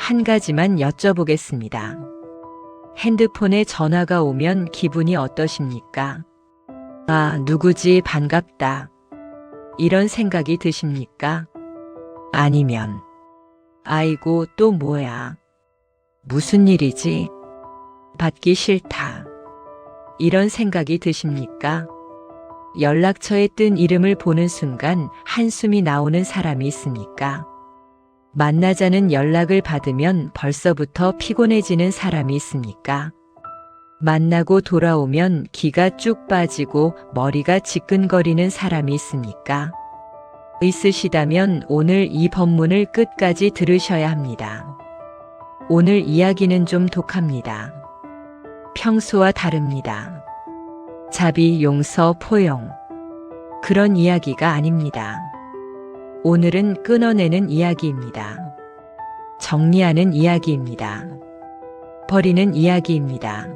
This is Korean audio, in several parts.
한 가지만 여쭤보겠습니다. 핸드폰에 전화가 오면 기분이 어떠십니까? 아, 누구지, 반갑다. 이런 생각이 드십니까? 아니면, 아이고, 또 뭐야? 무슨 일이지? 받기 싫다. 이런 생각이 드십니까? 연락처에 뜬 이름을 보는 순간 한숨이 나오는 사람이 있습니까? 만나자는 연락을 받으면 벌써부터 피곤해지는 사람이 있습니까? 만나고 돌아오면 기가 쭉 빠지고 머리가 지끈거리는 사람이 있습니까? 있으시다면 오늘 이 법문을 끝까지 들으셔야 합니다. 오늘 이야기는 좀 독합니다. 평소와 다릅니다. 자비, 용서, 포용. 그런 이야기가 아닙니다. 오늘은 끊어내는 이야기입니다. 정리하는 이야기입니다. 버리는 이야기입니다.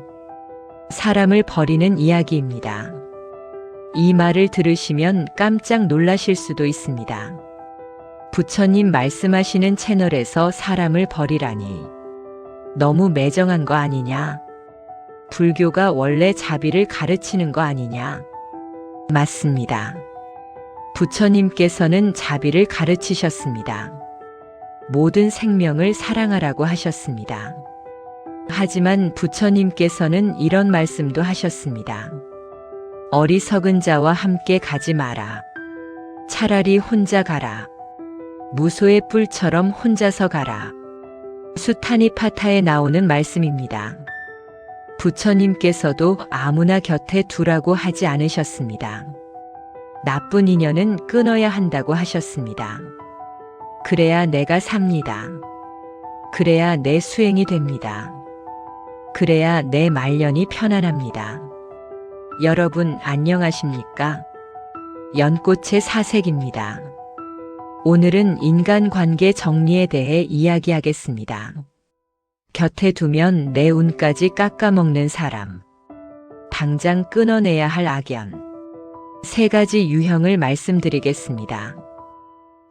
사람을 버리는 이야기입니다. 이 말을 들으시면 깜짝 놀라실 수도 있습니다. 부처님 말씀하시는 채널에서 사람을 버리라니. 너무 매정한 거 아니냐? 불교가 원래 자비를 가르치는 거 아니냐? 맞습니다. 부처님께서는 자비를 가르치셨습니다. 모든 생명을 사랑하라고 하셨습니다. 하지만 부처님께서는 이런 말씀도 하셨습니다. 어리석은 자와 함께 가지 마라. 차라리 혼자 가라. 무소의 뿔처럼 혼자서 가라. 수타니파타에 나오는 말씀입니다. 부처님께서도 아무나 곁에 두라고 하지 않으셨습니다. 나쁜 인연은 끊어야 한다고 하셨습니다. 그래야 내가 삽니다. 그래야 내 수행이 됩니다. 그래야 내 말년이 편안합니다. 여러분 안녕하십니까? 연꽃의 사색입니다. 오늘은 인간관계 정리에 대해 이야기하겠습니다. 곁에 두면 내 운까지 깎아먹는 사람. 당장 끊어내야 할 악연. 3가지 유형을 말씀드리겠습니다.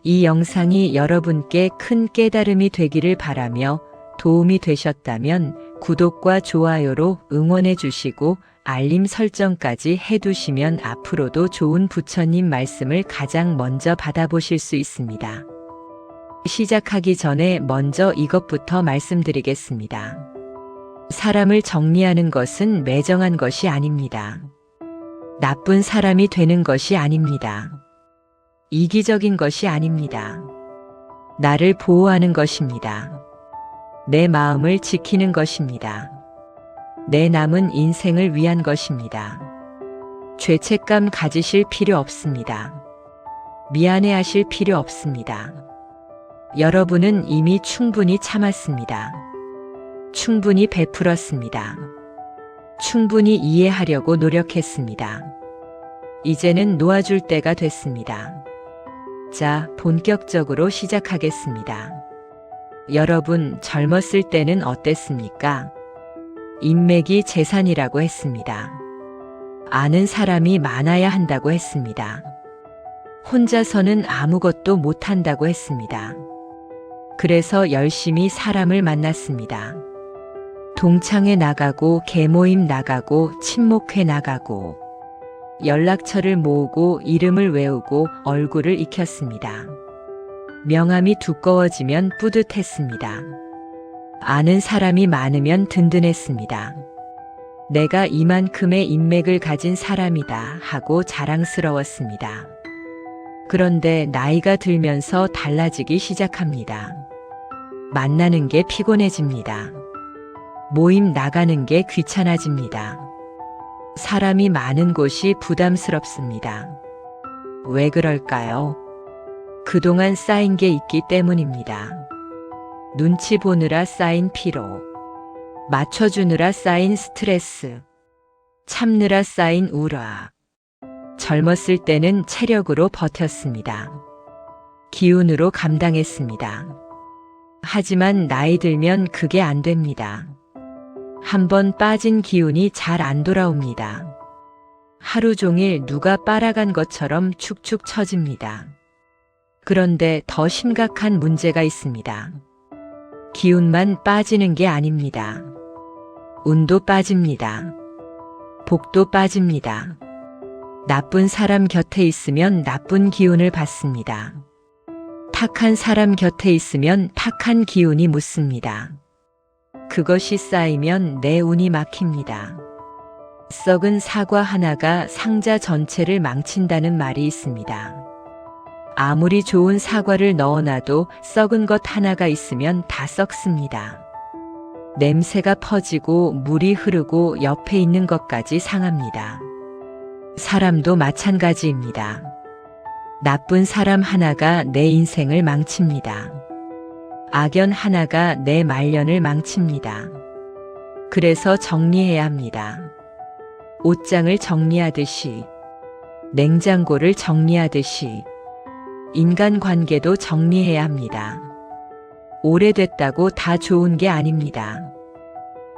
이 영상이 여러분께 큰 깨달음이 되기를 바라며 도움이 되셨다면 구독과 좋아요로 응원해 주시고 알림 설정까지 해두시면 앞으로도 좋은 부처님 말씀을 가장 먼저 받아보실 수 있습니다. 시작하기 전에 먼저 이것부터 말씀드리겠습니다. 사람을 정리하는 것은 매정한 것이 아닙니다. 나쁜 사람이 되는 것이 아닙니다. 이기적인 것이 아닙니다. 나를 보호하는 것입니다. 내 마음을 지키는 것입니다. 내 남은 인생을 위한 것입니다. 죄책감 가지실 필요 없습니다. 미안해하실 필요 없습니다. 여러분은 이미 충분히 참았습니다. 충분히 베풀었습니다. 충분히 이해하려고 노력했습니다. 이제는 놓아줄 때가 됐습니다. 자, 본격적으로 시작하겠습니다. 여러분, 젊었을 때는 어땠습니까? 인맥이 재산이라고 했습니다. 아는 사람이 많아야 한다고 했습니다. 혼자서는 아무것도 못한다고 했습니다. 그래서 열심히 사람을 만났습니다. 동창회 나가고 계모임 나가고 친목회 나가고 연락처를 모으고 이름을 외우고 얼굴을 익혔습니다. 명함이 두꺼워지면 뿌듯했습니다. 아는 사람이 많으면 든든했습니다. 내가 이만큼의 인맥을 가진 사람이다 하고 자랑스러웠습니다. 그런데 나이가 들면서 달라지기 시작합니다. 만나는 게 피곤해집니다. 모임 나가는 게 귀찮아집니다. 사람이 많은 곳이 부담스럽습니다. 왜 그럴까요? 그동안 쌓인 게 있기 때문입니다. 눈치 보느라 쌓인 피로, 맞춰주느라 쌓인 스트레스, 참느라 쌓인 우라. 젊었을 때는 체력으로 버텼습니다. 기운으로 감당했습니다. 하지만 나이 들면 그게 안 됩니다. 한번 빠진 기운이 잘 안 돌아옵니다. 하루 종일 누가 빨아간 것처럼 축축 처집니다. 그런데 더 심각한 문제가 있습니다. 기운만 빠지는 게 아닙니다. 운도 빠집니다. 복도 빠집니다. 나쁜 사람 곁에 있으면 나쁜 기운을 받습니다. 탁한 사람 곁에 있으면 탁한 기운이 묻습니다. 그것이 쌓이면 내 운이 막힙니다. 썩은 사과 하나가 상자 전체를 망친다는 말이 있습니다. 아무리 좋은 사과를 넣어놔도 썩은 것 하나가 있으면 다 썩습니다. 냄새가 퍼지고 물이 흐르고 옆에 있는 것까지 상합니다. 사람도 마찬가지입니다. 나쁜 사람 하나가 내 인생을 망칩니다. 악연 하나가 내 말년을 망칩니다. 그래서 정리해야 합니다. 옷장을 정리하듯이, 냉장고를 정리하듯이, 인간관계도 정리해야 합니다. 오래됐다고 다 좋은 게 아닙니다.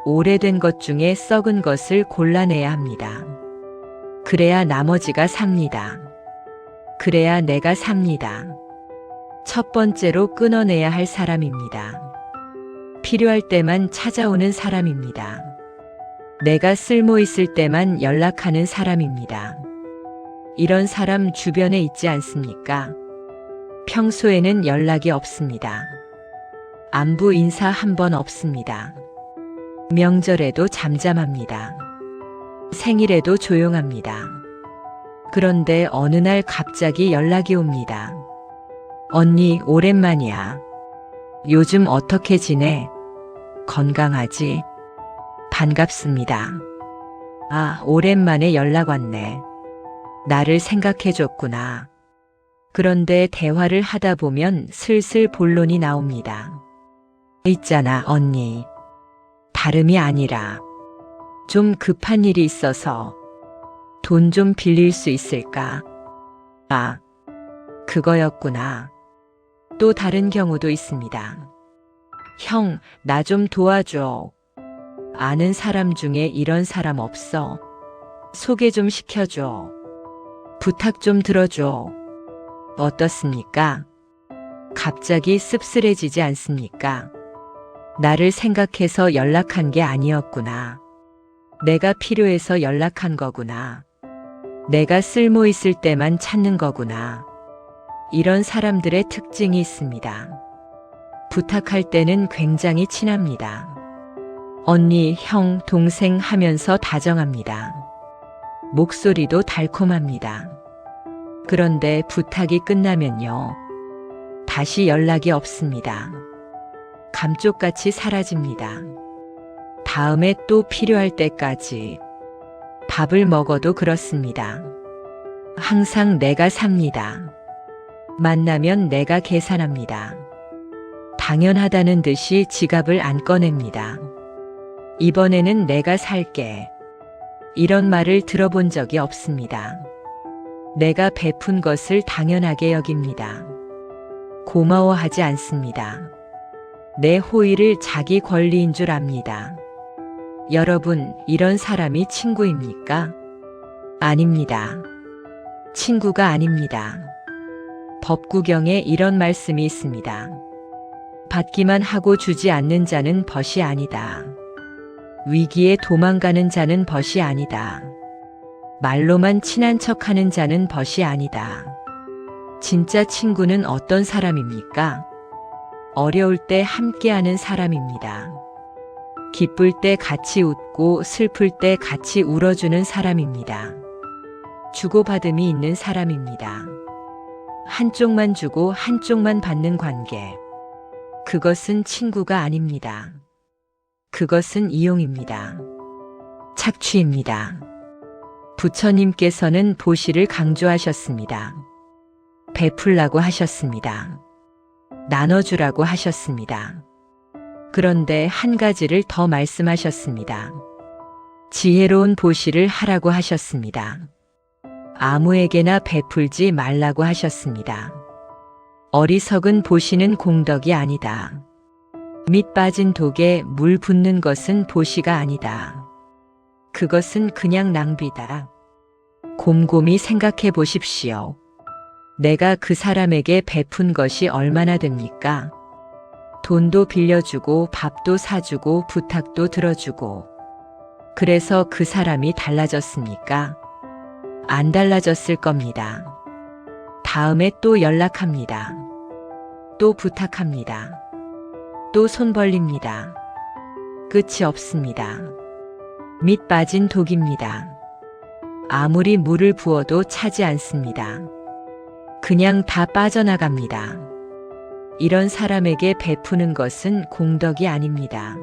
오래된 것 중에 썩은 것을 골라내야 합니다. 그래야 나머지가 삽니다. 그래야 내가 삽니다. 첫 번째로 끊어내야 할 사람입니다. 필요할 때만 찾아오는 사람입니다. 내가 쓸모 있을 때만 연락하는 사람입니다. 이런 사람 주변에 있지 않습니까? 평소에는 연락이 없습니다. 안부 인사 한 번 없습니다. 명절에도 잠잠합니다. 생일에도 조용합니다. 그런데 어느 날 갑자기 연락이 옵니다. 언니, 오랜만이야. 요즘 어떻게 지내? 건강하지? 반갑습니다. 아, 오랜만에 연락 왔네. 나를 생각해줬구나. 그런데 대화를 하다 보면 슬슬 본론이 나옵니다. 있잖아, 언니. 다름이 아니라 좀 급한 일이 있어서 돈 좀 빌릴 수 있을까? 아, 그거였구나. 또 다른 경우도 있습니다. 형, 나 좀 도와줘. 아는 사람 중에 이런 사람 없어? 소개 좀 시켜줘. 부탁 좀 들어줘. 어떻습니까? 갑자기 씁쓸해지지 않습니까? 나를 생각해서 연락한 게 아니었구나. 내가 필요해서 연락한 거구나. 내가 쓸모 있을 때만 찾는 거구나. 이런 사람들의 특징이 있습니다. 부탁할 때는 굉장히 친합니다. 언니, 형, 동생 하면서 다정합니다. 목소리도 달콤합니다. 그런데 부탁이 끝나면요. 다시 연락이 없습니다. 감쪽같이 사라집니다. 다음에 또 필요할 때까지 밥을 먹어도 그렇습니다. 항상 내가 삽니다. 만나면 내가 계산합니다. 당연하다는 듯이 지갑을 안 꺼냅니다. 이번에는 내가 살게. 이런 말을 들어본 적이 없습니다. 내가 베푼 것을 당연하게 여깁니다. 고마워하지 않습니다. 내 호의를 자기 권리인 줄 압니다. 여러분, 이런 사람이 친구입니까? 아닙니다. 친구가 아닙니다. 법구경에 이런 말씀이 있습니다. 받기만 하고 주지 않는 자는 벗이 아니다. 위기에 도망가는 자는 벗이 아니다. 말로만 친한 척하는 자는 벗이 아니다. 진짜 친구는 어떤 사람입니까? 어려울 때 함께하는 사람입니다. 기쁠 때 같이 웃고 슬플 때 같이 울어주는 사람입니다. 주고받음이 있는 사람입니다. 한쪽만 주고 한쪽만 받는 관계. 그것은 친구가 아닙니다. 그것은 이용입니다. 착취입니다. 부처님께서는 보시를 강조하셨습니다. 베풀라고 하셨습니다. 나눠주라고 하셨습니다. 그런데 한 가지를 더 말씀하셨습니다. 지혜로운 보시를 하라고 하셨습니다. 아무에게나 베풀지 말라고 하셨습니다. 어리석은 보시는 공덕이 아니다. 밑 빠진 독에 물 붓는 것은 보시가 아니다. 그것은 그냥 낭비다. 곰곰이 생각해 보십시오. 내가 그 사람에게 베푼 것이 얼마나 됩니까? 돈도 빌려주고 밥도 사주고 부탁도 들어주고. 그래서 그 사람이 달라졌습니까? 안 달라졌을 겁니다. 다음에 또 연락합니다. 또 부탁합니다. 또 손 벌립니다. 끝이 없습니다. 밑 빠진 독입니다. 아무리 물을 부어도 차지 않습니다. 그냥 다 빠져나갑니다. 이런 사람에게 베푸는 것은 공덕이 아닙니다.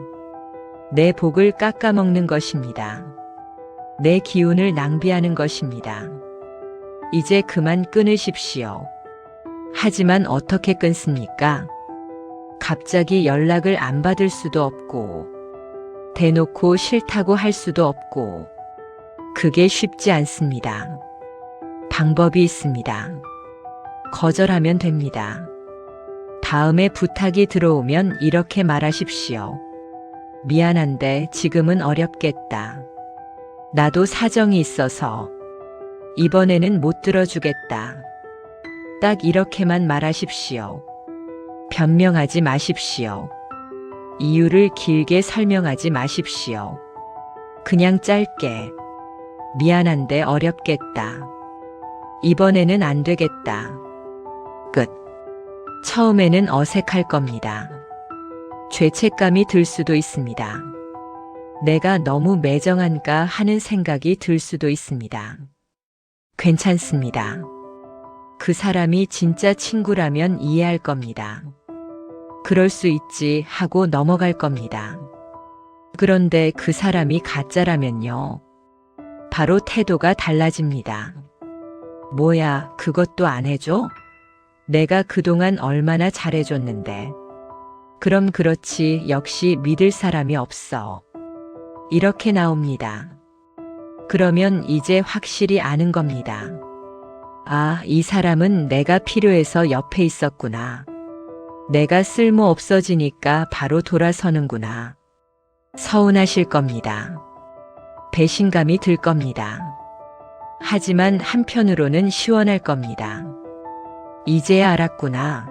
내 복을 깎아먹는 것입니다. 내 기운을 낭비하는 것입니다. 이제 그만 끊으십시오. 하지만 어떻게 끊습니까? 갑자기 연락을 안 받을 수도 없고, 대놓고 싫다고 할 수도 없고, 그게 쉽지 않습니다. 방법이 있습니다. 거절하면 됩니다. 다음에 부탁이 들어오면 이렇게 말하십시오. 미안한데 지금은 어렵겠다. 나도 사정이 있어서 이번에는 못 들어주겠다. 딱 이렇게만 말하십시오. 변명하지 마십시오. 이유를 길게 설명하지 마십시오. 그냥 짧게 미안한데 어렵겠다. 이번에는 안 되겠다. 끝. 처음에는 어색할 겁니다. 죄책감이 들 수도 있습니다. 내가 너무 매정한가 하는 생각이 들 수도 있습니다. 괜찮습니다. 그 사람이 진짜 친구라면 이해할 겁니다. 그럴 수 있지 하고 넘어갈 겁니다. 그런데 그 사람이 가짜라면요. 바로 태도가 달라집니다. 뭐야, 그것도 안 해줘? 내가 그동안 얼마나 잘해줬는데. 그럼 그렇지, 역시 믿을 사람이 없어. 이렇게 나옵니다. 그러면 이제 확실히 아는 겁니다. 아, 이 사람은 내가 필요해서 옆에 있었구나. 내가 쓸모 없어지니까 바로 돌아서는구나. 서운하실 겁니다. 배신감이 들 겁니다. 하지만 한편으로는 시원할 겁니다. 이제야 알았구나.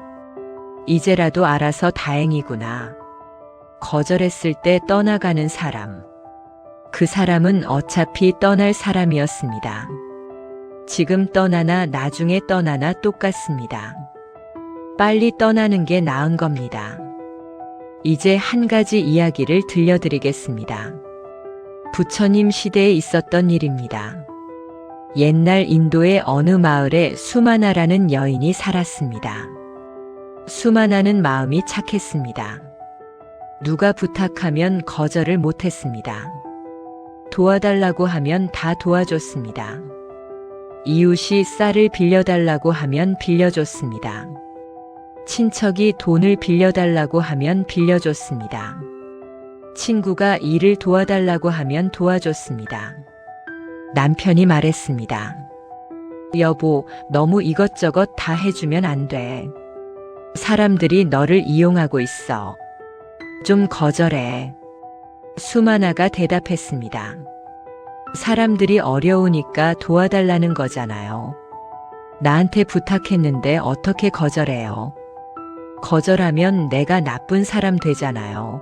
이제라도 알아서 다행이구나. 거절했을 때 떠나가는 사람. 그 사람은 어차피 떠날 사람이었습니다. 지금 떠나나 나중에 떠나나 똑같습니다. 빨리 떠나는 게 나은 겁니다. 이제 한 가지 이야기를 들려드리겠습니다. 부처님 시대에 있었던 일입니다. 옛날 인도의 어느 마을에 수마나라는 여인이 살았습니다. 수마나는 마음이 착했습니다. 누가 부탁하면 거절을 못했습니다. 도와달라고 하면 다 도와줬습니다. 이웃이 쌀을 빌려달라고 하면 빌려줬습니다. 친척이 돈을 빌려달라고 하면 빌려줬습니다. 친구가 일을 도와달라고 하면 도와줬습니다. 남편이 말했습니다. 여보, 너무 이것저것 다 해주면 안 돼. 사람들이 너를 이용하고 있어. 좀 거절해. 수마나가 대답했습니다. 사람들이 어려우니까 도와달라는 거잖아요. 나한테 부탁했는데 어떻게 거절해요? 거절하면 내가 나쁜 사람 되잖아요.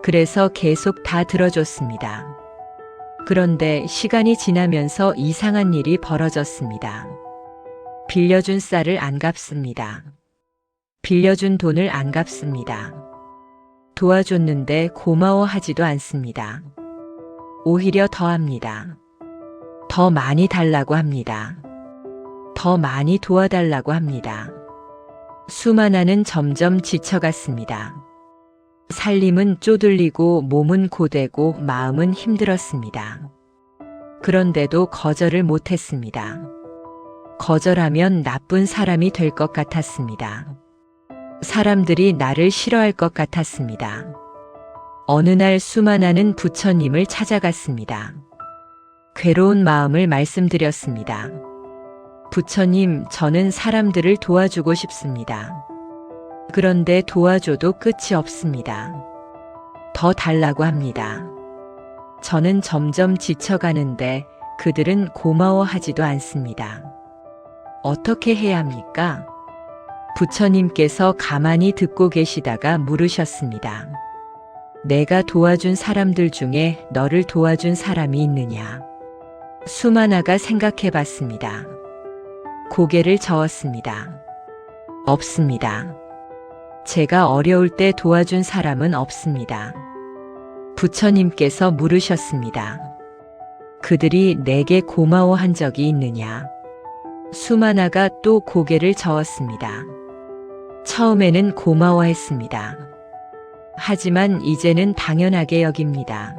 그래서 계속 다 들어줬습니다. 그런데 시간이 지나면서 이상한 일이 벌어졌습니다. 빌려준 쌀을 안 갚습니다. 빌려준 돈을 안 갚습니다. 도와줬는데 고마워하지도 않습니다. 오히려 더합니다. 더 많이 달라고 합니다. 더 많이 도와달라고 합니다. 수마나는 점점 지쳐갔습니다. 살림은 쪼들리고 몸은 고되고 마음은 힘들었습니다. 그런데도 거절을 못했습니다. 거절하면 나쁜 사람이 될 것 같았습니다. 사람들이 나를 싫어할 것 같았습니다. 어느 날 수마나는 부처님을 찾아갔습니다. 괴로운 마음을 말씀드렸습니다. 부처님, 저는 사람들을 도와주고 싶습니다. 그런데 도와줘도 끝이 없습니다. 더 달라고 합니다. 저는 점점 지쳐가는데 그들은 고마워하지도 않습니다. 어떻게 해야 합니까? 부처님께서 가만히 듣고 계시다가 물으셨습니다. 내가 도와준 사람들 중에 너를 도와준 사람이 있느냐? 수마나가 생각해 봤습니다. 고개를 저었습니다. 없습니다. 제가 어려울 때 도와준 사람은 없습니다. 부처님께서 물으셨습니다. 그들이 내게 고마워한 적이 있느냐? 수마나가 또 고개를 저었습니다. 처음에는 고마워했습니다. 하지만 이제는 당연하게 여깁니다.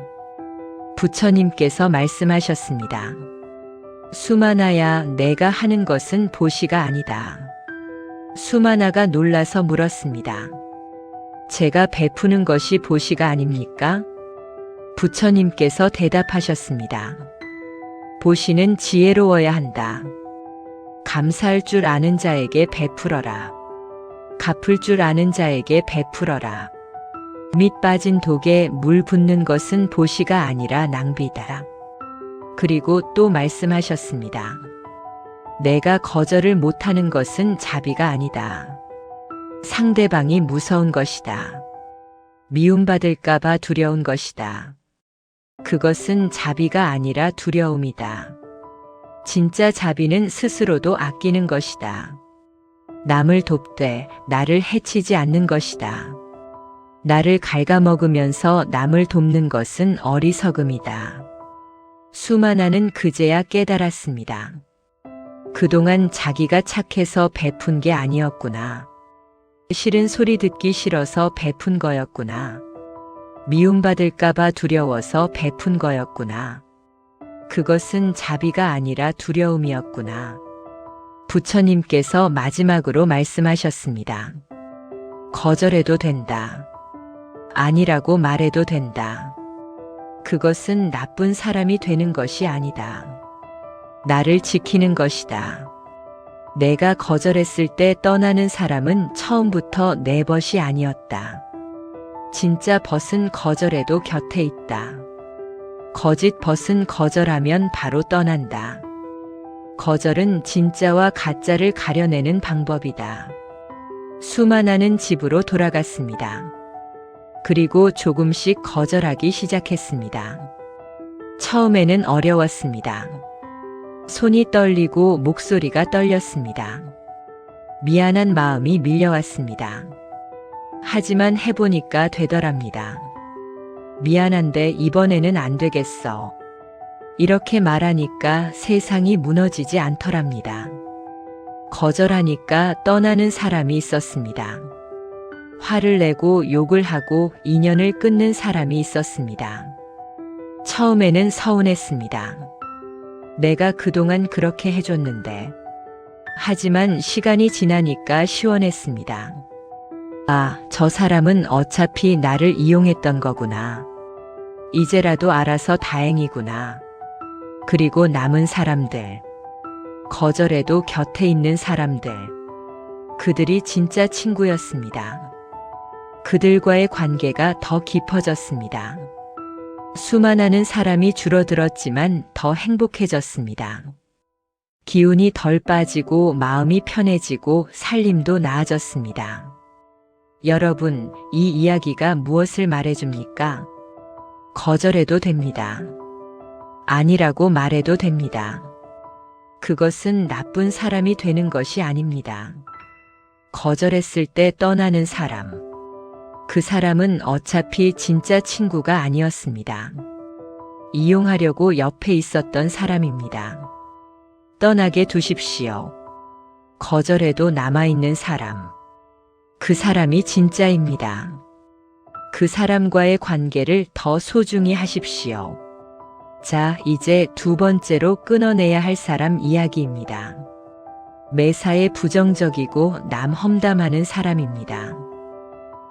부처님께서 말씀하셨습니다. 수마나야, 내가 하는 것은 보시가 아니다. 수마나가 놀라서 물었습니다. 제가 베푸는 것이 보시가 아닙니까? 부처님께서 대답하셨습니다. 보시는 지혜로워야 한다. 감사할 줄 아는 자에게 베풀어라. 갚을 줄 아는 자에게 베풀어라. 밑 빠진 독에 물 붓는 것은 보시가 아니라 낭비다. 그리고 또 말씀하셨습니다. 내가 거절을 못하는 것은 자비가 아니다. 상대방이 무서운 것이다. 미움받을까봐 두려운 것이다. 그것은 자비가 아니라 두려움이다. 진짜 자비는 스스로도 아끼는 것이다. 남을 돕되 나를 해치지 않는 것이다. 나를 갉아먹으면서 남을 돕는 것은 어리석음이다. 수마나는 그제야 깨달았습니다. 그동안 자기가 착해서 베푼 게 아니었구나. 싫은 소리 듣기 싫어서 베푼 거였구나. 미움받을까봐 두려워서 베푼 거였구나. 그것은 자비가 아니라 두려움이었구나. 부처님께서 마지막으로 말씀하셨습니다. 거절해도 된다. 아니라고 말해도 된다. 그것은 나쁜 사람이 되는 것이 아니다. 나를 지키는 것이다. 내가 거절했을 때 떠나는 사람은 처음부터 내 벗이 아니었다. 진짜 벗은 거절해도 곁에 있다. 거짓 벗은 거절하면 바로 떠난다. 거절은 진짜와 가짜를 가려내는 방법이다. 수마나는 집으로 돌아갔습니다. 그리고 조금씩 거절하기 시작했습니다. 처음에는 어려웠습니다. 손이 떨리고 목소리가 떨렸습니다. 미안한 마음이 밀려왔습니다. 하지만 해보니까 되더랍니다. 미안한데 이번에는 안 되겠어. 이렇게 말하니까 세상이 무너지지 않더랍니다. 거절하니까 떠나는 사람이 있었습니다. 화를 내고 욕을 하고 인연을 끊는 사람이 있었습니다. 처음에는 서운했습니다. 내가 그동안 그렇게 해줬는데. 하지만 시간이 지나니까 시원했습니다. 아, 저 사람은 어차피 나를 이용했던 거구나. 이제라도 알아서 다행이구나. 그리고 남은 사람들. 거절해도 곁에 있는 사람들. 그들이 진짜 친구였습니다. 그들과의 관계가 더 깊어졌습니다. 수많은 사람이 줄어들었지만 더 행복해졌습니다. 기운이 덜 빠지고 마음이 편해지고 살림도 나아졌습니다. 여러분, 이 이야기가 무엇을 말해줍니까? 거절해도 됩니다. 아니라고 말해도 됩니다. 그것은 나쁜 사람이 되는 것이 아닙니다. 거절했을 때 떠나는 사람. 그 사람은 어차피 진짜 친구가 아니었습니다. 이용하려고 옆에 있었던 사람입니다. 떠나게 두십시오. 거절해도 남아있는 사람. 그 사람이 진짜입니다. 그 사람과의 관계를 더 소중히 하십시오. 자, 이제 두 번째로 끊어내야 할 사람 이야기입니다. 매사에 부정적이고 남 험담하는 사람입니다.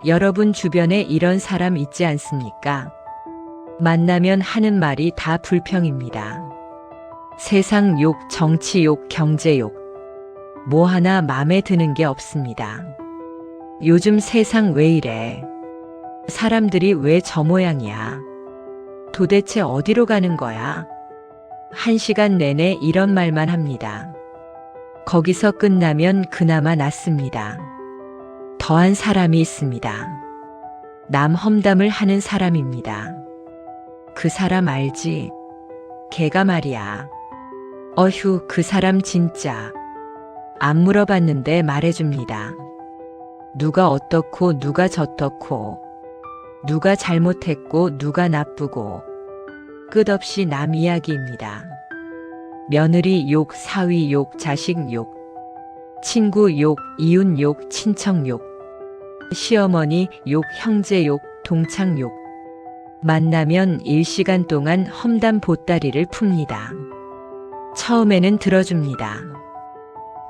여러분 주변에 이런 사람 있지 않습니까? 만나면 하는 말이 다 불평입니다. 세상 욕, 정치 욕, 경제 욕. 뭐 하나 맘에 드는 게 없습니다. 요즘 세상 왜 이래? 사람들이 왜 저 모양이야? 도대체 어디로 가는 거야? 1시간 내내 이런 말만 합니다. 거기서 끝나면 그나마 낫습니다. 더한 사람이 있습니다. 남 험담을 하는 사람입니다. 그 사람 알지? 걔가 말이야. 어휴, 그 사람 진짜. 안 물어봤는데 말해줍니다. 누가 어떻고 누가 저떻고 누가 잘못했고 누가 나쁘고 끝없이 남 이야기입니다. 며느리 욕, 사위 욕, 자식 욕, 친구 욕, 이웃 욕, 친척 욕, 시어머니 욕, 형제 욕, 동창 욕. 만나면 1시간 동안 험담 보따리를 풉니다. 처음에는 들어줍니다.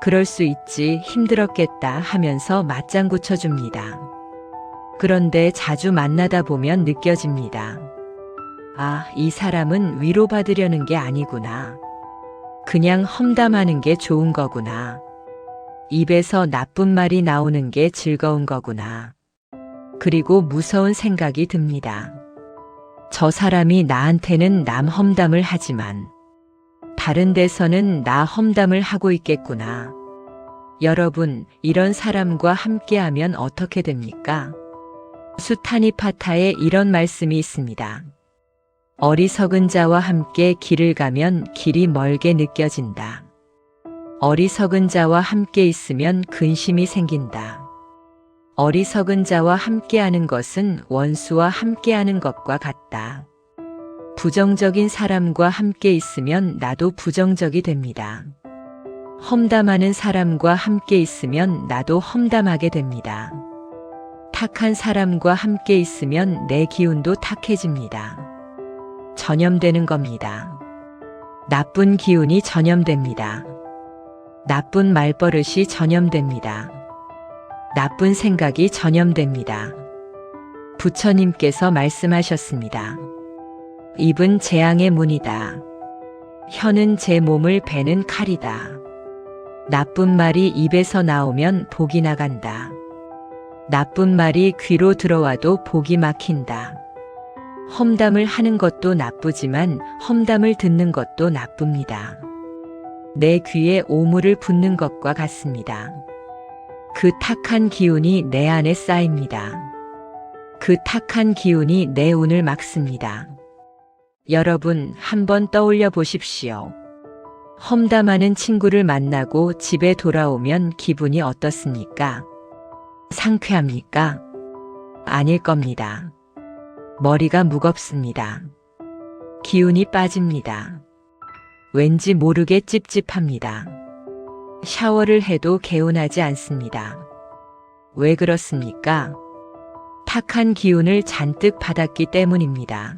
그럴 수 있지, 힘들었겠다 하면서 맞장구 쳐줍니다. 그런데 자주 만나다 보면 느껴집니다. 아, 이 사람은 위로받으려는 게 아니구나. 그냥 험담하는 게 좋은 거구나. 입에서 나쁜 말이 나오는 게 즐거운 거구나. 그리고 무서운 생각이 듭니다. 저 사람이 나한테는 남 험담을 하지만 다른 데서는 나 험담을 하고 있겠구나. 여러분, 이런 사람과 함께하면 어떻게 됩니까? 수타니파타에 이런 말씀이 있습니다. 어리석은 자와 함께 길을 가면 길이 멀게 느껴진다. 어리석은 자와 함께 있으면 근심이 생긴다. 어리석은 자와 함께하는 것은 원수와 함께하는 것과 같다. 부정적인 사람과 함께 있으면 나도 부정적이 됩니다. 험담하는 사람과 함께 있으면 나도 험담하게 됩니다. 탁한 사람과 함께 있으면 내 기운도 탁해집니다. 전염되는 겁니다. 나쁜 기운이 전염됩니다. 나쁜 말버릇이 전염됩니다. 나쁜 생각이 전염됩니다. 부처님께서 말씀하셨습니다. 입은 재앙의 문이다. 혀는 제 몸을 베는 칼이다. 나쁜 말이 입에서 나오면 복이 나간다. 나쁜 말이 귀로 들어와도 복이 막힌다. 험담을 하는 것도 나쁘지만 험담을 듣는 것도 나쁩니다. 내 귀에 오물을 붓는 것과 같습니다. 그 탁한 기운이 내 안에 쌓입니다. 그 탁한 기운이 내 운을 막습니다. 여러분, 한번 떠올려 보십시오. 험담하는 친구를 만나고 집에 돌아오면 기분이 어떻습니까? 상쾌합니까? 아닐 겁니다. 머리가 무겁습니다. 기운이 빠집니다. 왠지 모르게 찝찝합니다. 샤워를 해도 개운하지 않습니다. 왜 그렇습니까? 탁한 기운을 잔뜩 받았기 때문입니다.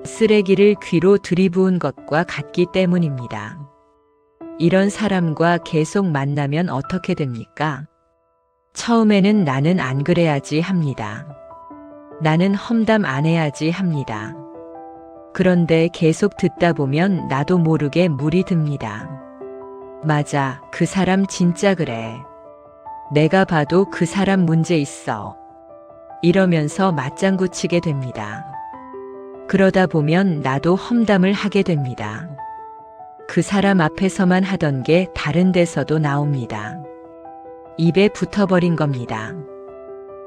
쓰레기를 귀로 들이부은 것과 같기 때문입니다. 이런 사람과 계속 만나면 어떻게 됩니까? 처음에는 나는 안 그래야지 합니다. 나는 험담 안 해야지 합니다. 그런데 계속 듣다 보면 나도 모르게 물이 듭니다. 맞아, 그 사람 진짜 그래. 내가 봐도 그 사람 문제 있어. 이러면서 맞장구 치게 됩니다. 그러다 보면 나도 험담을 하게 됩니다. 그 사람 앞에서만 하던 게 다른 데서도 나옵니다. 입에 붙어버린 겁니다.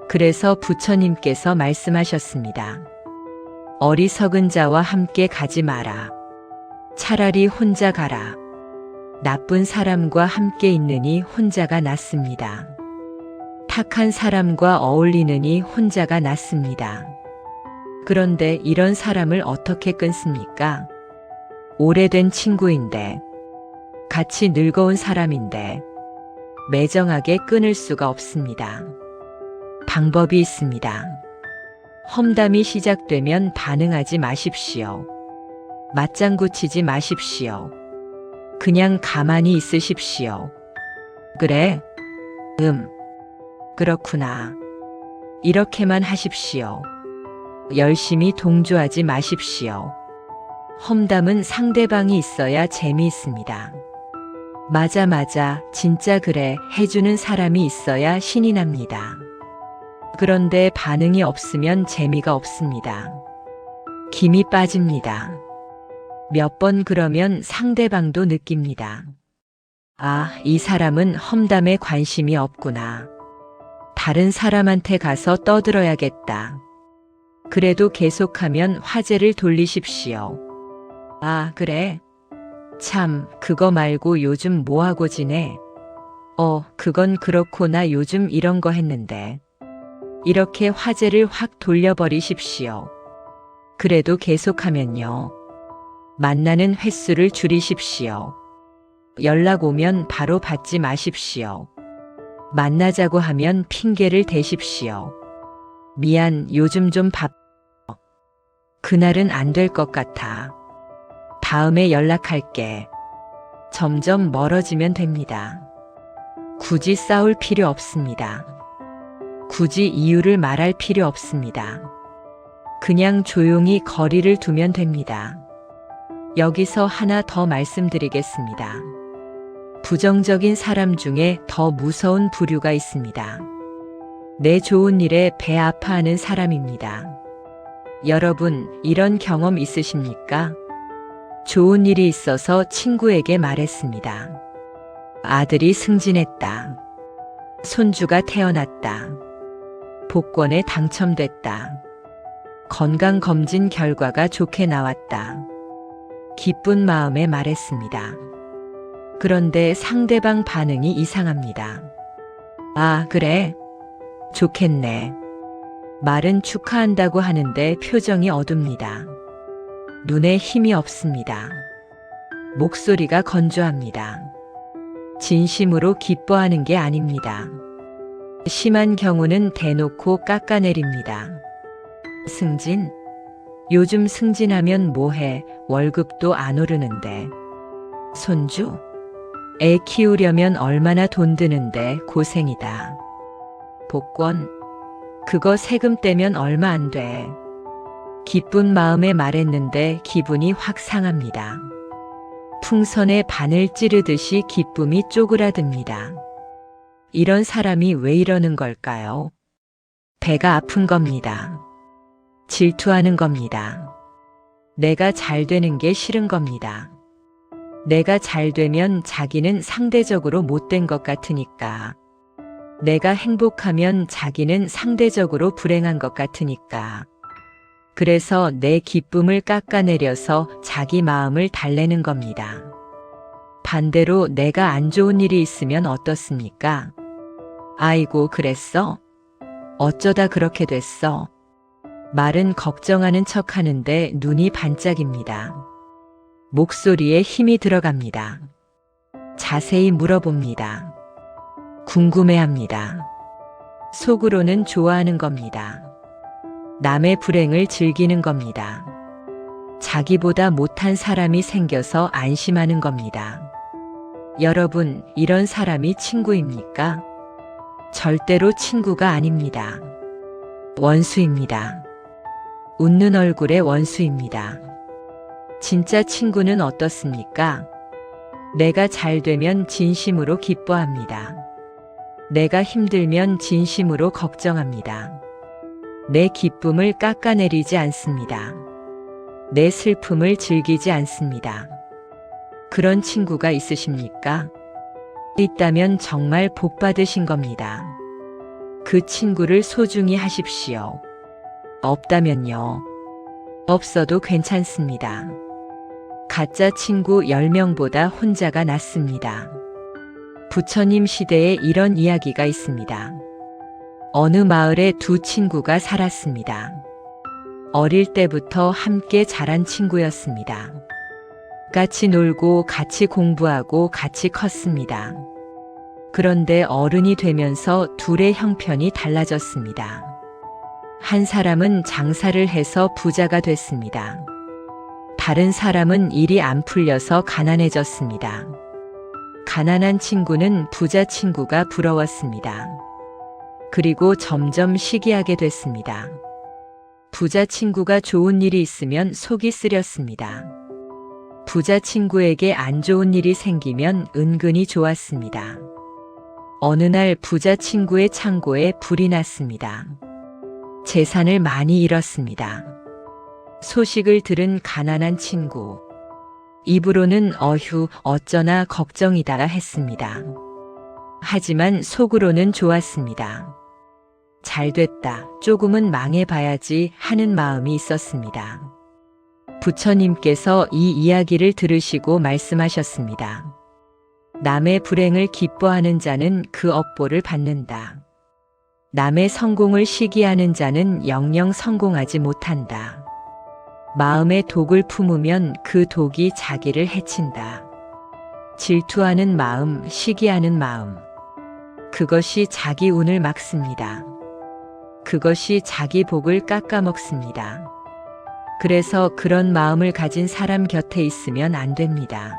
그래서 부처님께서 말씀하셨습니다. 어리석은 자와 함께 가지 마라. 차라리 혼자 가라. 나쁜 사람과 함께 있느니 혼자가 낫습니다. 탁한 사람과 어울리느니 혼자가 낫습니다. 그런데 이런 사람을 어떻게 끊습니까? 오래된 친구인데, 같이 늙어온 사람인데, 매정하게 끊을 수가 없습니다. 방법이 있습니다. 험담이 시작되면 반응하지 마십시오. 맞장구 치지 마십시오. 그냥 가만히 있으십시오. 그래? 그렇구나. 이렇게만 하십시오. 열심히 동조하지 마십시오. 험담은 상대방이 있어야 재미있습니다. 맞아, 진짜 그래 해주는 사람이 있어야 신이 납니다. 그런데 반응이 없으면 재미가 없습니다. 김이 빠집니다. 몇 번 그러면 상대방도 느낍니다. 아, 이 사람은 험담에 관심이 없구나. 다른 사람한테 가서 떠들어야겠다. 그래도 계속하면 화제를 돌리십시오. 아, 그래? 참, 그거 말고 요즘 뭐하고 지내? 그건 그렇고 나 요즘 이런 거 했는데. 이렇게 화제를 확 돌려버리십시오. 그래도 계속하면요. 만나는 횟수를 줄이십시오. 연락 오면 바로 받지 마십시오. 만나자고 하면 핑계를 대십시오. 미안, 요즘 좀 그날은 안 될 것 같아. 다음에 연락할게. 점점 멀어지면 됩니다. 굳이 싸울 필요 없습니다. 굳이 이유를 말할 필요 없습니다. 그냥 조용히 거리를 두면 됩니다. 여기서 하나 더 말씀드리겠습니다. 부정적인 사람 중에 더 무서운 부류가 있습니다. 내 좋은 일에 배 아파하는 사람입니다. 여러분, 이런 경험 있으십니까? 좋은 일이 있어서 친구에게 말했습니다. 아들이 승진했다. 손주가 태어났다. 복권에 당첨됐다. 건강검진 결과가 좋게 나왔다. 기쁜 마음에 말했습니다. 그런데 상대방 반응이 이상합니다. 아, 그래? 좋겠네. 말은 축하한다고 하는데 표정이 어둡니다. 눈에 힘이 없습니다. 목소리가 건조합니다. 진심으로 기뻐하는 게 아닙니다. 심한 경우는 대놓고 깎아내립니다. 승진? 요즘 승진하면 뭐해? 월급도 안 오르는데. 손주? 애 키우려면 얼마나 돈 드는데 고생이다. 복권? 그거 세금 떼면 얼마 안 돼. 기쁜 마음에 말했는데 기분이 확 상합니다. 풍선에 바늘 찌르듯이 기쁨이 쪼그라듭니다. 이런 사람이 왜 이러는 걸까요? 배가 아픈 겁니다. 질투하는 겁니다. 내가 잘 되는 게 싫은 겁니다. 내가 잘 되면 자기는 상대적으로 못된 것 같으니까. 내가 행복하면 자기는 상대적으로 불행한 것 같으니까. 그래서 내 기쁨을 깎아내려서 자기 마음을 달래는 겁니다. 반대로 내가 안 좋은 일이 있으면 어떻습니까? 아이고, 그랬어? 어쩌다 그렇게 됐어? 말은 걱정하는 척 하는데 눈이 반짝입니다. 목소리에 힘이 들어갑니다. 자세히 물어봅니다. 궁금해합니다. 속으로는 좋아하는 겁니다. 남의 불행을 즐기는 겁니다. 자기보다 못한 사람이 생겨서 안심하는 겁니다. 여러분, 이런 사람이 친구입니까? 절대로 친구가 아닙니다. 원수입니다. 웃는 얼굴의 원수입니다. 진짜 친구는 어떻습니까? 내가 잘 되면 진심으로 기뻐합니다. 내가 힘들면 진심으로 걱정합니다. 내 기쁨을 깎아내리지 않습니다. 내 슬픔을 즐기지 않습니다. 그런 친구가 있으십니까? 있다면 정말 복 받으신 겁니다. 그 친구를 소중히 하십시오. 없다면요. 없어도 괜찮습니다. 가짜 친구 10명보다 혼자가 낫습니다. 부처님 시대에 이런 이야기가 있습니다. 어느 마을에 두 친구가 살았습니다. 어릴 때부터 함께 자란 친구였습니다. 같이 놀고 같이 공부하고 같이 컸습니다. 그런데 어른이 되면서 둘의 형편이 달라졌습니다. 한 사람은 장사를 해서 부자가 됐습니다. 다른 사람은 일이 안 풀려서 가난해졌습니다. 가난한 친구는 부자 친구가 부러웠습니다. 그리고 점점 시기하게 됐습니다. 부자 친구가 좋은 일이 있으면 속이 쓰렸습니다. 부자 친구에게 안 좋은 일이 생기면 은근히 좋았습니다. 어느 날 부자 친구의 창고에 불이 났습니다. 재산을 많이 잃었습니다. 소식을 들은 가난한 친구. 입으로는 어휴, 어쩌나 걱정이다 했습니다. 하지만 속으로는 좋았습니다. 잘 됐다. 조금은 망해봐야지 하는 마음이 있었습니다. 부처님께서 이 이야기를 들으시고 말씀하셨습니다. 남의 불행을 기뻐하는 자는 그 업보를 받는다. 남의 성공을 시기하는 자는 영영 성공하지 못한다. 마음에 독을 품으면 그 독이 자기를 해친다. 질투하는 마음, 시기하는 마음. 그것이 자기 운을 막습니다. 그것이 자기 복을 깎아먹습니다. 그래서 그런 마음을 가진 사람 곁에 있으면 안 됩니다.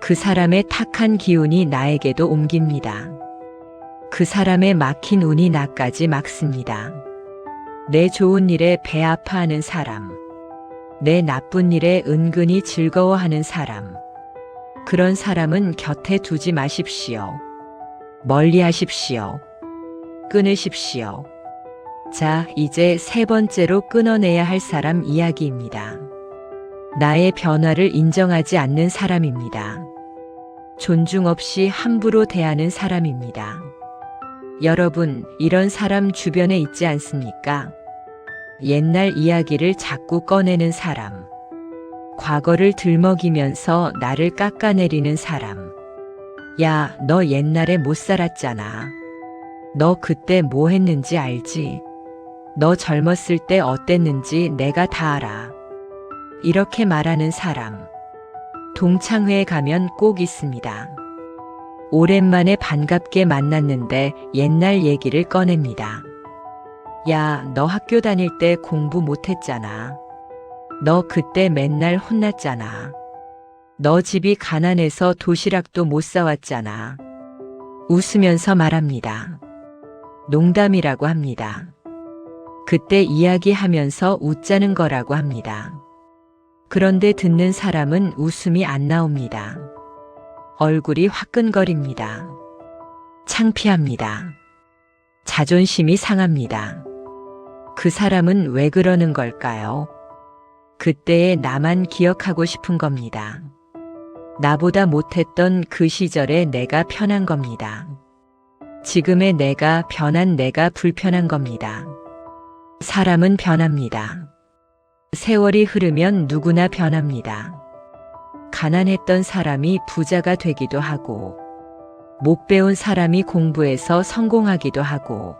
그 사람의 탁한 기운이 나에게도 옮깁니다. 그 사람의 막힌 운이 나까지 막습니다. 내 좋은 일에 배 아파하는 사람, 내 나쁜 일에 은근히 즐거워하는 사람, 그런 사람은 곁에 두지 마십시오. 멀리 하십시오. 끊으십시오. 자, 이제 세 번째로 끊어내야 할 사람 이야기입니다. 나의 변화를 인정하지 않는 사람입니다. 존중 없이 함부로 대하는 사람입니다. 여러분, 이런 사람 주변에 있지 않습니까? 옛날 이야기를 자꾸 꺼내는 사람, 과거를 들먹이면서 나를 깎아내리는 사람. 야, 너 옛날에 못 살았잖아. 너 그때 뭐 했는지 알지? 너 젊었을 때 어땠는지 내가 다 알아. 이렇게 말하는 사람. 동창회에 가면 꼭 있습니다. 오랜만에 반갑게 만났는데 옛날 얘기를 꺼냅니다. 야, 너 학교 다닐 때 공부 못했잖아. 너 그때 맨날 혼났잖아. 너 집이 가난해서 도시락도 못 사왔잖아. 웃으면서 말합니다. 농담이라고 합니다. 그때 이야기하면서 웃자는 거라고 합니다. 그런데 듣는 사람은 웃음이 안 나옵니다. 얼굴이 화끈거립니다. 창피합니다. 자존심이 상합니다. 그 사람은 왜 그러는 걸까요? 그때의 나만 기억하고 싶은 겁니다. 나보다 못했던 그 시절에 내가 편한 겁니다. 지금의 내가 변한 내가 불편한 겁니다. 사람은 변합니다. 세월이 흐르면 누구나 변합니다. 가난했던 사람이 부자가 되기도 하고, 못 배운 사람이 공부해서 성공하기도 하고,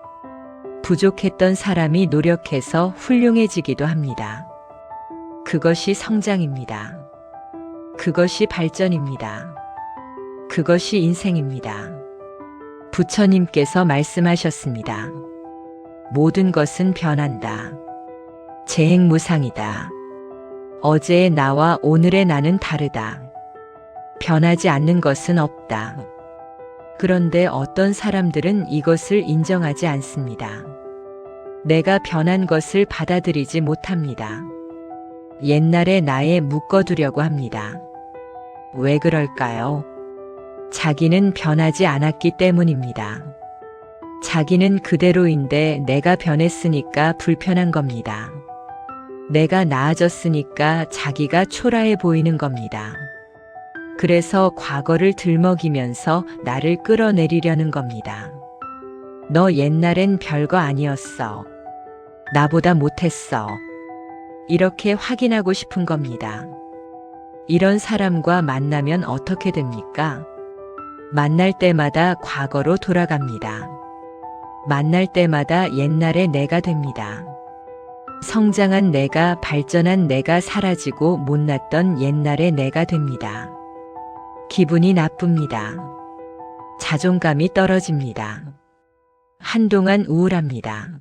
부족했던 사람이 노력해서 훌륭해지기도 합니다. 그것이 성장입니다. 그것이 발전입니다. 그것이 인생입니다. 부처님께서 말씀하셨습니다. 모든 것은 변한다. 재행무상이다. 어제의 나와 오늘의 나는 다르다. 변하지 않는 것은 없다. 그런데 어떤 사람들은 이것을 인정하지 않습니다. 내가 변한 것을 받아들이지 못합니다. 옛날의 나에 묶어두려고 합니다. 왜 그럴까요? 자기는 변하지 않았기 때문입니다. 자기는 그대로인데 내가 변했으니까 불편한 겁니다. 내가 나아졌으니까 자기가 초라해 보이는 겁니다. 그래서 과거를 들먹이면서 나를 끌어내리려는 겁니다. 너 옛날엔 별거 아니었어. 나보다 못했어. 이렇게 확인하고 싶은 겁니다. 이런 사람과 만나면 어떻게 됩니까? 만날 때마다 과거로 돌아갑니다. 만날 때마다 옛날의 내가 됩니다. 성장한 내가, 발전한 내가 사라지고 못났던 옛날의 내가 됩니다. 기분이 나쁩니다. 자존감이 떨어집니다. 한동안 우울합니다.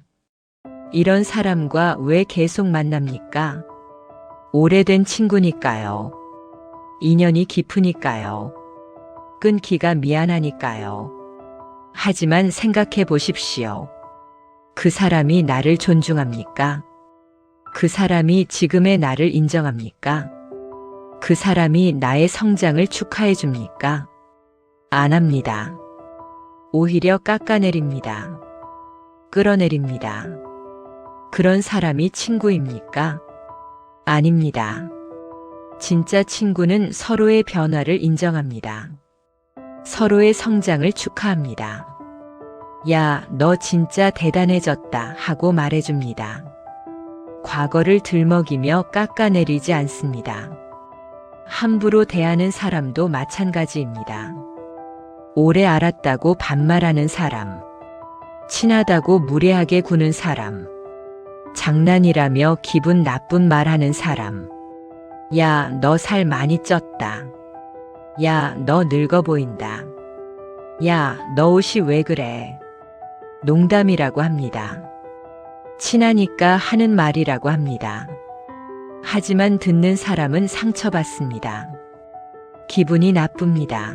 이런 사람과 왜 계속 만납니까? 오래된 친구니까요. 인연이 깊으니까요. 끊기가 미안하니까요. 하지만 생각해 보십시오. 그 사람이 나를 존중합니까? 그 사람이 지금의 나를 인정합니까? 그 사람이 나의 성장을 축하해 줍니까? 안 합니다. 오히려 깎아내립니다. 끌어내립니다. 그런 사람이 친구입니까? 아닙니다. 진짜 친구는 서로의 변화를 인정합니다. 서로의 성장을 축하합니다. 야, 너 진짜 대단해졌다 하고 말해줍니다. 과거를 들먹이며 깎아내리지 않습니다. 함부로 대하는 사람도 마찬가지입니다. 오래 알았다고 반말하는 사람, 친하다고 무례하게 구는 사람, 장난이라며 기분 나쁜 말하는 사람, 야, 너 살 많이 쪘다. 야, 너 늙어 보인다. 야, 너 옷이 왜 그래? 농담이라고 합니다. 친하니까 하는 말이라고 합니다. 하지만 듣는 사람은 상처받습니다. 기분이 나쁩니다.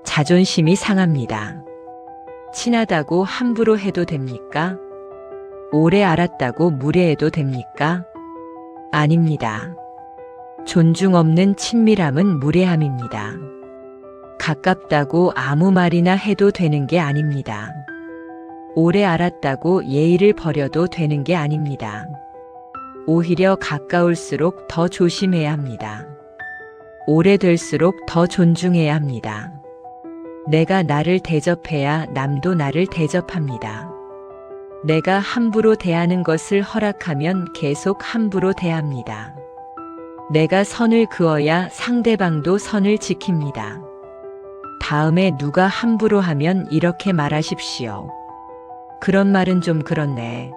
자존심이 상합니다. 친하다고 함부로 해도 됩니까? 오래 알았다고 무례해도 됩니까? 아닙니다. 존중 없는 친밀함은 무례함입니다. 가깝다고 아무 말이나 해도 되는 게 아닙니다. 오래 알았다고 예의를 버려도 되는 게 아닙니다. 오히려 가까울수록 더 조심해야 합니다. 오래될수록 더 존중해야 합니다. 내가 나를 대접해야 남도 나를 대접합니다. 내가 함부로 대하는 것을 허락하면 계속 함부로 대합니다. 내가 선을 그어야 상대방도 선을 지킵니다. 다음에 누가 함부로 하면 이렇게 말하십시오. 그런 말은 좀 그렇네.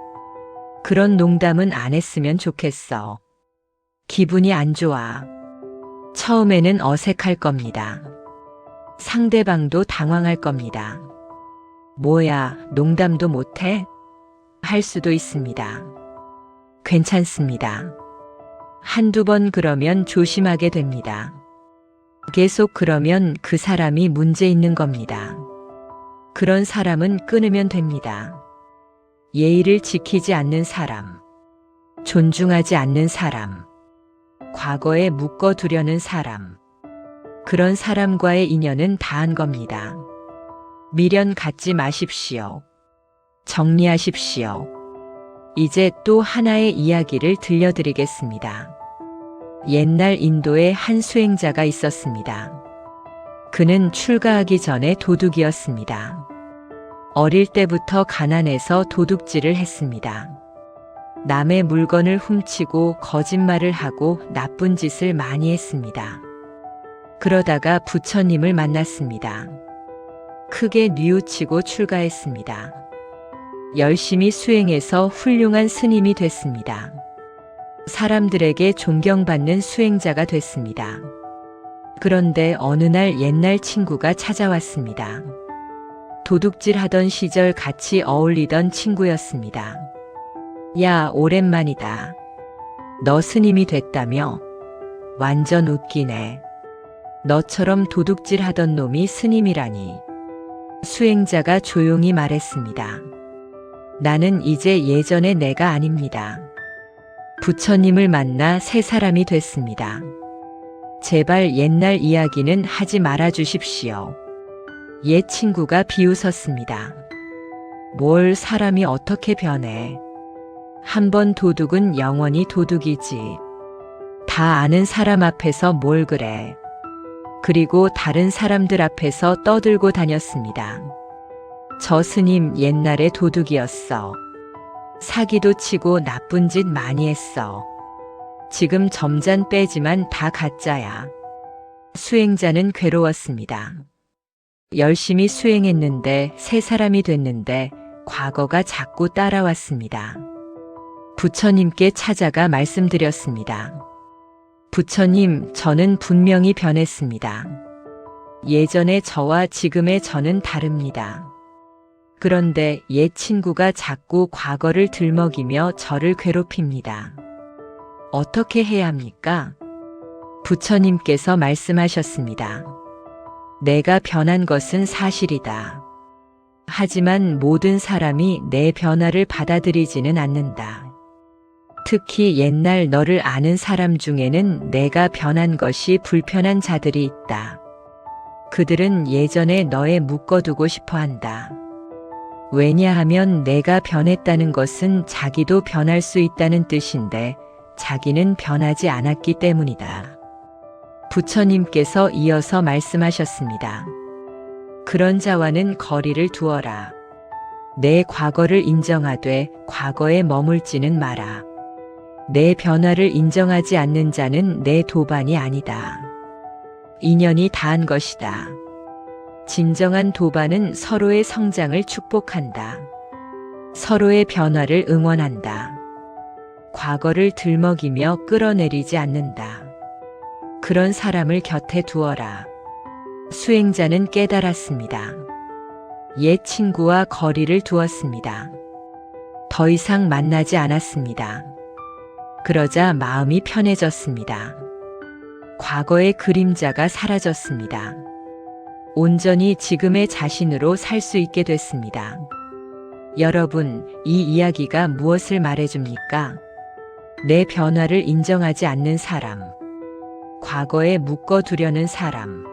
그런 농담은 안 했으면 좋겠어. 기분이 안 좋아. 처음에는 어색할 겁니다. 상대방도 당황할 겁니다. 뭐야, 농담도 못해? 할 수도 있습니다. 괜찮습니다. 한두 번 그러면 조심하게 됩니다. 계속 그러면 그 사람이 문제 있는 겁니다. 그런 사람은 끊으면 됩니다. 예의를 지키지 않는 사람, 존중하지 않는 사람, 과거에 묶어두려는 사람, 그런 사람과의 인연은 다한 겁니다. 미련 갖지 마십시오. 정리하십시오. 이제 또 하나의 이야기를 들려드리겠습니다. 옛날 인도에 한 수행자가 있었습니다. 그는 출가하기 전에 도둑이었습니다. 어릴 때부터 가난해서 도둑질을 했습니다. 남의 물건을 훔치고 거짓말을 하고 나쁜 짓을 많이 했습니다. 그러다가 부처님을 만났습니다. 크게 뉘우치고 출가했습니다. 열심히 수행해서 훌륭한 스님이 됐습니다. 사람들에게 존경받는 수행자가 됐습니다. 그런데 어느 날 옛날 친구가 찾아왔습니다. 도둑질 하던 시절 같이 어울리던 친구였습니다. 야, 오랜만이다. 너 스님이 됐다며? 완전 웃기네. 너처럼 도둑질 하던 놈이 스님이라니. 수행자가 조용히 말했습니다. 나는 이제 예전의 내가 아닙니다. 부처님을 만나 새 사람이 됐습니다. 제발 옛날 이야기는 하지 말아 주십시오. 옛 친구가 비웃었습니다. 뭘 사람이 어떻게 변해. 한번 도둑은 영원히 도둑이지. 다 아는 사람 앞에서 뭘 그래. 그리고 다른 사람들 앞에서 떠들고 다녔습니다. 저 스님 옛날에 도둑이었어. 사기도 치고 나쁜 짓 많이 했어. 지금 점잔 빼지만 다 가짜야. 수행자는 괴로웠습니다. 열심히 수행했는데 새 사람이 됐는데 과거가 자꾸 따라왔습니다. 부처님께 찾아가 말씀드렸습니다. 부처님, 저는 분명히 변했습니다. 예전의 저와 지금의 저는 다릅니다. 그런데 옛 친구가 자꾸 과거를 들먹이며 저를 괴롭힙니다. 어떻게 해야 합니까? 부처님께서 말씀하셨습니다. 내가 변한 것은 사실이다. 하지만 모든 사람이 내 변화를 받아들이지는 않는다. 특히 옛날 너를 아는 사람 중에는 내가 변한 것이 불편한 자들이 있다. 그들은 예전에 너에 묶어두고 싶어 한다. 왜냐하면 내가 변했다는 것은 자기도 변할 수 있다는 뜻인데 자기는 변하지 않았기 때문이다. 부처님께서 이어서 말씀하셨습니다. 그런 자와는 거리를 두어라. 내 과거를 인정하되 과거에 머물지는 마라. 내 변화를 인정하지 않는 자는 내 도반이 아니다. 인연이 다한 것이다. 진정한 도반은 서로의 성장을 축복한다. 서로의 변화를 응원한다. 과거를 들먹이며 끌어내리지 않는다. 그런 사람을 곁에 두어라. 수행자는 깨달았습니다. 옛 친구와 거리를 두었습니다. 더 이상 만나지 않았습니다. 그러자 마음이 편해졌습니다. 과거의 그림자가 사라졌습니다. 온전히 지금의 자신으로 살 수 있게 됐습니다. 여러분, 이 이야기가 무엇을 말해줍니까? 내 변화를 인정하지 않는 사람, 과거에 묶어두려는 사람,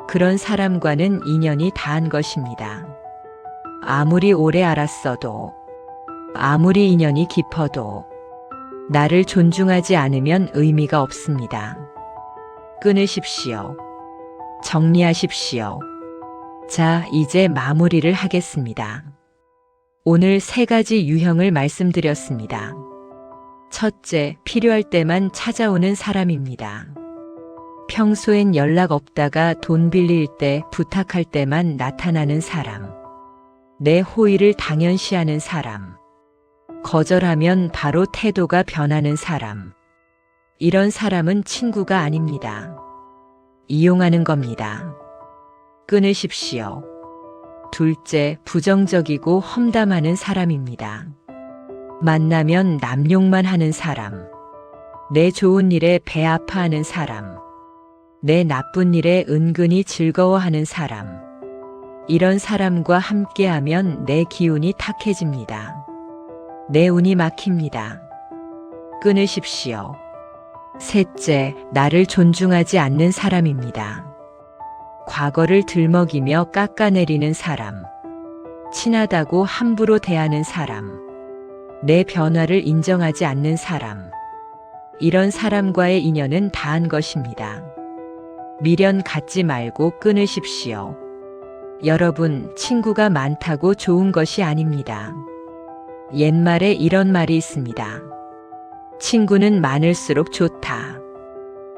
그런 사람과는 인연이 다한 것입니다. 아무리 오래 알았어도, 아무리 인연이 깊어도, 나를 존중하지 않으면 의미가 없습니다. 끊으십시오. 정리하십시오. 자, 이제 마무리를 하겠습니다. 오늘 3가지 유형을 말씀드렸습니다. 첫째, 필요할 때만 찾아오는 사람입니다. 평소엔 연락 없다가 돈 빌릴 때, 부탁할 때만 나타나는 사람. 내 호의를 당연시하는 사람. 거절하면 바로 태도가 변하는 사람. 이런 사람은 친구가 아닙니다. 이용하는 겁니다. 끊으십시오. 둘째, 부정적이고 험담하는 사람입니다. 만나면 남욕만 하는 사람. 내 좋은 일에 배 아파하는 사람. 내 나쁜 일에 은근히 즐거워하는 사람. 이런 사람과 함께하면 내 기운이 탁해집니다. 내 운이 막힙니다. 끊으십시오. 셋째, 나를 존중하지 않는 사람입니다. 과거를 들먹이며 깎아내리는 사람. 친하다고 함부로 대하는 사람. 내 변화를 인정하지 않는 사람. 이런 사람과의 인연은 다한 것입니다. 미련 갖지 말고 끊으십시오. 여러분, 친구가 많다고 좋은 것이 아닙니다. 옛말에 이런 말이 있습니다. 친구는 많을수록 좋다.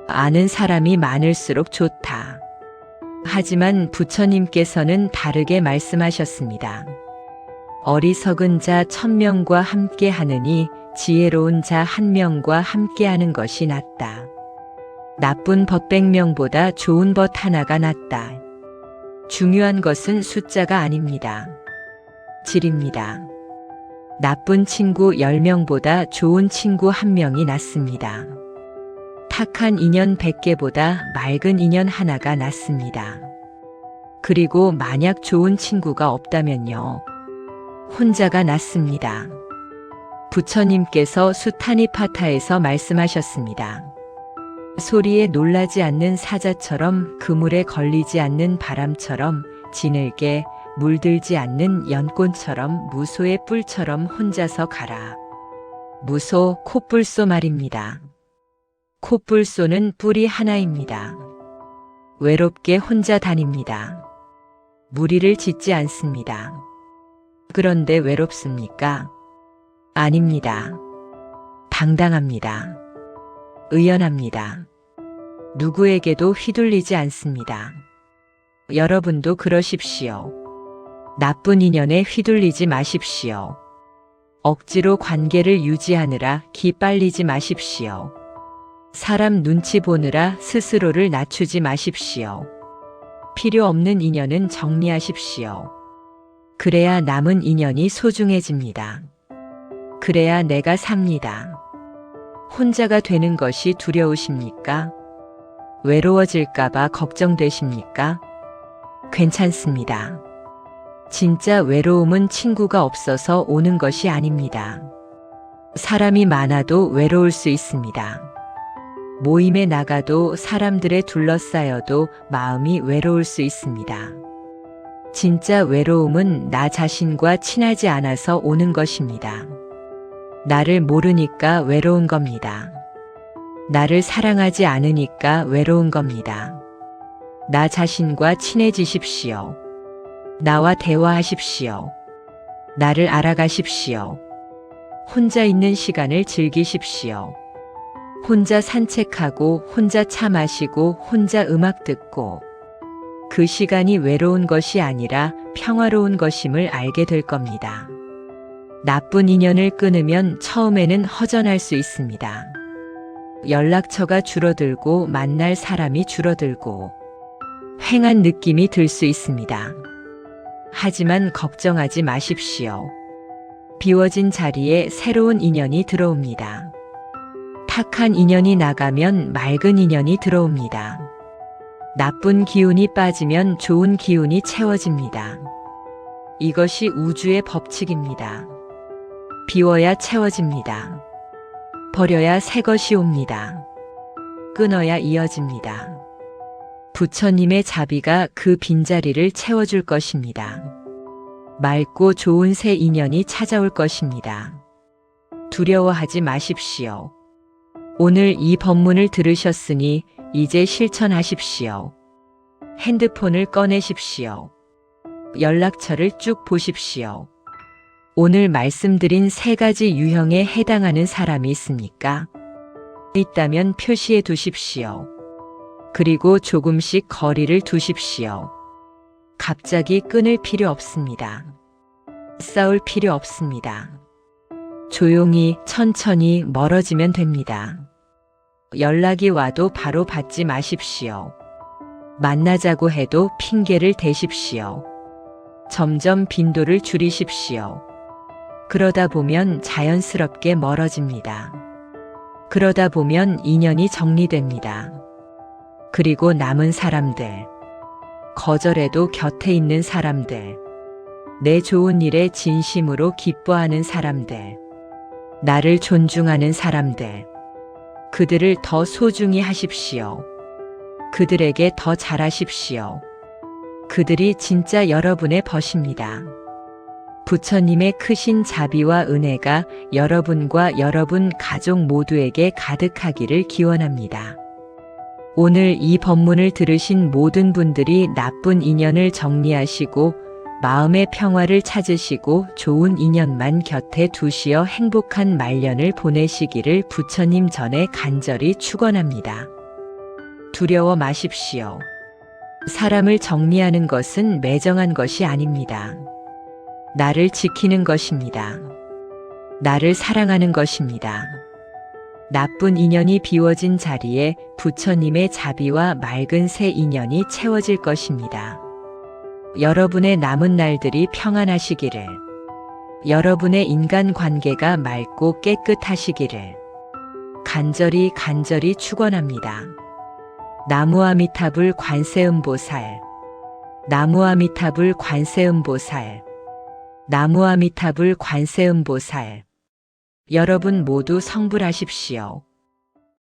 아는 사람이 많을수록 좋다. 하지만 부처님께서는 다르게 말씀하셨습니다. 어리석은 자 1000명과 함께 하느니 지혜로운 자 1명과 함께 하는 것이 낫다. 나쁜 벗 100명보다 좋은 벗 하나가 낫다. 중요한 것은 숫자가 아닙니다. 질입니다. 나쁜 친구 10명보다 좋은 친구 1명이 낫습니다. 탁한 인연 100개보다 맑은 인연 하나가 낫습니다. 그리고 만약 좋은 친구가 없다면요. 혼자가 낫습니다. 부처님께서 수타니파타에서 말씀하셨습니다. 소리에 놀라지 않는 사자처럼, 그물에 걸리지 않는 바람처럼, 지늘게 물들지 않는 연꽃처럼, 무소의 뿔처럼 혼자서 가라. 무소, 코뿔소 말입니다. 코뿔소는 뿔이 하나입니다. 외롭게 혼자 다닙니다. 무리를 짓지 않습니다. 그런데 외롭습니까? 아닙니다. 당당합니다. 의연합니다. 누구에게도 휘둘리지 않습니다. 여러분도 그러십시오. 나쁜 인연에 휘둘리지 마십시오. 억지로 관계를 유지하느라 기 빨리지 마십시오. 사람 눈치 보느라 스스로를 낮추지 마십시오. 필요 없는 인연은 정리하십시오. 그래야 남은 인연이 소중해집니다. 그래야 내가 삽니다. 혼자가 되는 것이 두려우십니까? 외로워질까봐 걱정되십니까? 괜찮습니다. 진짜 외로움은 친구가 없어서 오는 것이 아닙니다. 사람이 많아도 외로울 수 있습니다. 모임에 나가도 사람들에 둘러싸여도 마음이 외로울 수 있습니다. 진짜 외로움은 나 자신과 친하지 않아서 오는 것입니다. 나를 모르니까 외로운 겁니다. 나를 사랑하지 않으니까 외로운 겁니다. 나 자신과 친해지십시오. 나와 대화하십시오. 나를 알아가십시오. 혼자 있는 시간을 즐기십시오. 혼자 산책하고 혼자 차 마시고 혼자 음악 듣고 그 시간이 외로운 것이 아니라 평화로운 것임을 알게 될 겁니다. 나쁜 인연을 끊으면 처음에는 허전할 수 있습니다. 연락처가 줄어들고 만날 사람이 줄어들고 휑한 느낌이 들 수 있습니다. 하지만 걱정하지 마십시오. 비워진 자리에 새로운 인연이 들어옵니다. 탁한 인연이 나가면 맑은 인연이 들어옵니다. 나쁜 기운이 빠지면 좋은 기운이 채워집니다. 이것이 우주의 법칙입니다. 비워야 채워집니다. 버려야 새 것이 옵니다. 끊어야 이어집니다. 부처님의 자비가 그 빈자리를 채워줄 것입니다. 맑고 좋은 새 인연이 찾아올 것입니다. 두려워하지 마십시오. 오늘 이 법문을 들으셨으니 이제 실천하십시오. 핸드폰을 꺼내십시오. 연락처를 쭉 보십시오. 오늘 말씀드린 3가지 유형에 해당하는 사람이 있습니까? 있다면 표시해 두십시오. 그리고 조금씩 거리를 두십시오. 갑자기 끊을 필요 없습니다. 싸울 필요 없습니다. 조용히 천천히 멀어지면 됩니다. 연락이 와도 바로 받지 마십시오. 만나자고 해도 핑계를 대십시오. 점점 빈도를 줄이십시오. 그러다 보면 자연스럽게 멀어집니다. 그러다 보면 인연이 정리됩니다. 그리고 남은 사람들, 거절해도 곁에 있는 사람들, 내 좋은 일에 진심으로 기뻐하는 사람들, 나를 존중하는 사람들, 그들을 더 소중히 하십시오. 그들에게 더 잘하십시오. 그들이 진짜 여러분의 벗입니다. 부처님의 크신 자비와 은혜가 여러분과 여러분 가족 모두에게 가득하기를 기원합니다. 오늘 이 법문을 들으신 모든 분들이 나쁜 인연을 정리하시고 마음의 평화를 찾으시고 좋은 인연만 곁에 두시어 행복한 말년을 보내시기를 부처님 전에 간절히 축원합니다. 두려워 마십시오. 사람을 정리하는 것은 매정한 것이 아닙니다. 나를 지키는 것입니다. 나를 사랑하는 것입니다. 나쁜 인연이 비워진 자리에 부처님의 자비와 맑은 새 인연이 채워질 것입니다. 여러분의 남은 날들이 평안하시기를, 여러분의 인간관계가 맑고 깨끗하시기를 간절히 축원합니다. 나무아미타불 관세음보살, 나무아미타불 관세음보살, 나무아미타불 관세음보살. 여러분 모두 성불하십시오.